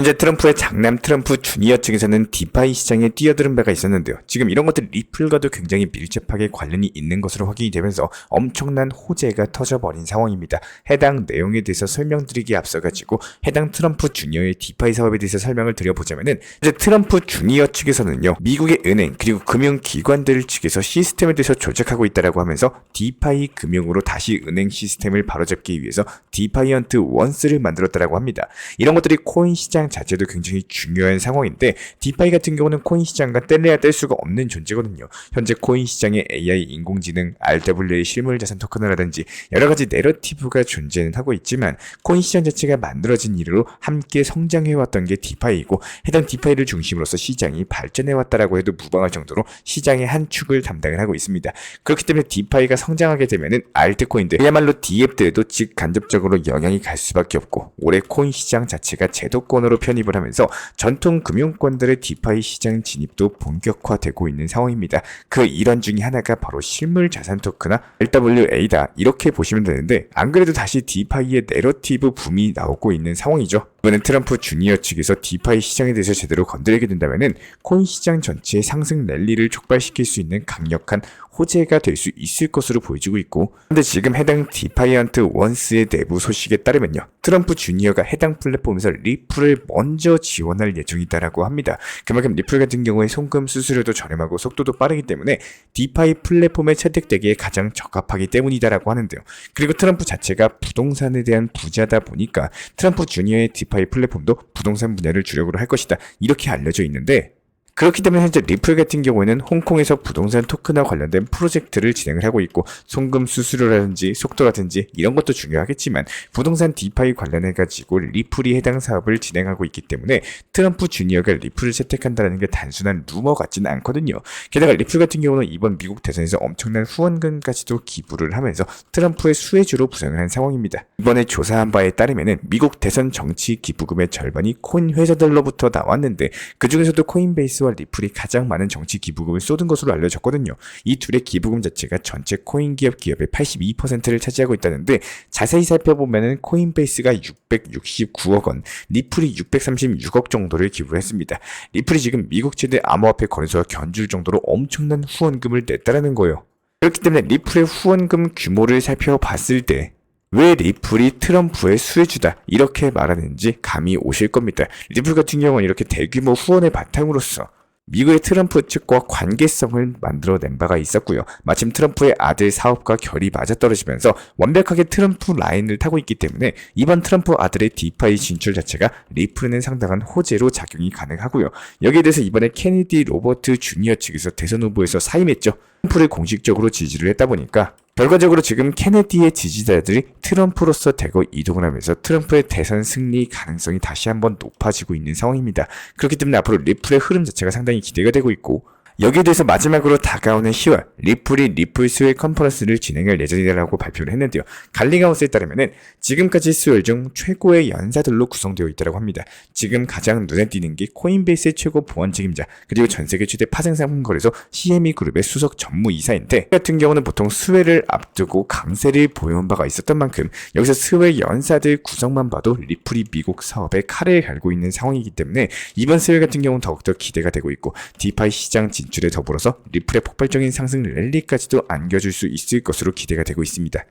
현재 트럼프의 장남 트럼프 주니어 측에서는 디파이 시장에 뛰어드는 바가 있었는데요. 지금 이런 것들 리플과도 굉장히 밀접하게 관련이 있는 것으로 확인이 되면서 엄청난 호재가 터져버린 상황입니다. 해당 내용에 대해서 설명드리기에 앞서가지고 해당 트럼프 주니어의 디파이 사업에 대해서 설명을 드려보자면은 이제 트럼프 주니어 측에서는요, 미국의 은행 그리고 금융기관들 측에서 시스템에 대해서 조작하고 있다라고 하면서 디파이 금융으로 다시 은행 시스템을 바로잡기 위해서 디파이언트 원스를 만들었다라고 합니다. 이런 것들이 코인 시장 자체도 굉장히 중요한 상황인데 디파이 같은 경우는 코인 시장과 뗄래야 뗄 수가 없는 존재거든요. 현재 코인 시장에 AI 인공지능, RWA 실물 자산 토큰이라든지 여러 가지 내러티브가 존재는 하고 있지만 코인 시장 자체가 만들어진 이후로 함께 성장해왔던 게 디파이이고 해당 디파이를 중심으로서 시장이 발전해왔다라고 해도 무방할 정도로 시장의 한 축을 담당을 하고 있습니다. 그렇기 때문에 디파이가 성장하게 되면은 알트코인들, 그야말로 D앱들에도 직간접적으로 영향이 갈 수밖에 없고 올해 코인 시장 자체가 제도권으로 편입을 하면서 전통 금융권들의 디파이 시장 진입도 본격화되고 있는 상황입니다. 그 일환 중에 하나가 바로 실물 자산 토크나 RWA다 이렇게 보시면 되는데 안 그래도 다시 디파이의 내러티브 붐이 나오고 있는 상황이죠. 이번엔 트럼프 주니어 측에서 디파이 시장에 대해서 제대로 건드리게 된다면은 코인 시장 전체의 상승 랠리를 촉발시킬 수 있는 강력한 호재가 될 수 있을 것으로 보여지고 있고, 근데 지금 해당 디파이언트 원스의 내부 소식에 따르면요, 트럼프 주니어가 해당 플랫폼에서 리플을 먼저 지원할 예정이다라고 합니다. 그만큼 리플 같은 경우에 송금 수수료도 저렴하고 속도도 빠르기 때문에 디파이 플랫폼에 채택되기에 가장 적합하기 때문이다라고 하는데요. 그리고 트럼프 자체가 부동산에 대한 부자다 보니까 트럼프 주니어의 디파이 플랫폼도 부동산 분야를 주력으로 할 것이다 이렇게 알려져 있는데, 그렇기 때문에 현재 리플 같은 경우에는 홍콩에서 부동산 토큰과 관련된 프로젝트를 진행을 하고 있고 송금 수수료라든지 속도라든지 이런 것도 중요하겠지만 부동산 디파이 관련해가지고 리플이 해당 사업을 진행하고 있기 때문에 트럼프 주니어가 리플을 채택한다는 게 단순한 루머 같지는 않거든요. 게다가 리플 같은 경우는 이번 미국 대선에서 엄청난 후원금까지도 기부를 하면서 트럼프의 수혜주로 부상을 한 상황입니다. 이번에 조사한 바에 따르면 미국 대선 정치 기부금의 절반이 코인 회사들로부터 나왔는데 그 중에서도 코인베이스와 리플이 가장 많은 정치 기부금을 쏟은 것으로 알려졌거든요. 이 둘의 기부금 자체가 전체 코인 기업의 82%를 차지하고 있다는데 자세히 살펴보면은 코인베이스가 669억 원, 리플이 636억 정도를 기부를 했습니다. 리플이 지금 미국 최대 암호화폐 거래소와 견줄 정도로 엄청난 후원금을 냈다라는 거예요. 그렇기 때문에 리플의 후원금 규모를 살펴봤을 때 왜 리플이 트럼프의 수혜주다 이렇게 말하는지 감이 오실 겁니다. 리플 같은 경우는 이렇게 대규모 후원을 바탕으로서 미국의 트럼프 측과 관계성을 만들어낸 바가 있었고요. 마침 트럼프의 아들 사업과 결이 맞아떨어지면서 완벽하게 트럼프 라인을 타고 있기 때문에 이번 트럼프 아들의 디파이 진출 자체가 리플에는 상당한 호재로 작용이 가능하고요. 여기에 대해서 이번에 케네디 로버트 주니어 측에서 대선 후보에서 사임했죠. 트럼프를 공식적으로 지지를 했다 보니까 결과적으로 지금 케네디의 지지자들이 트럼프로서 대거 이동을 하면서 트럼프의 대선 승리 가능성이 다시 한번 높아지고 있는 상황입니다. 그렇기 때문에 앞으로 리플의 흐름 자체가 상당히 기대가 되고 있고, 여기에 대해서 마지막으로 다가오는 10월 리플이 리플 수요일 컨퍼런스를 진행할 예정이라고 발표를 했는데요. 갈링하우스에 따르면 지금까지 수요일 중 최고의 연사들로 구성되어 있다고 합니다. 지금 가장 눈에 띄는 게 코인베이스의 최고 보안 책임자 그리고 전세계 최대 파생상품 거래소 CME 그룹의 수석 전무이사인데, 같은 경우는 보통 수혜를 앞두고 강세를 보여온 바가 있었던 만큼 여기서 수혜 연사들 구성만 봐도 리플이 미국 사업에 칼을 갈고 있는 상황이기 때문에 이번 수요일 같은 경우는 더욱더 기대가 되고 있고, 디파이 시장 진출에 더불어서 리플의 폭발적인 상승 랠리까지도 안겨줄 수 있을 것으로 기대가 되고 있습니다.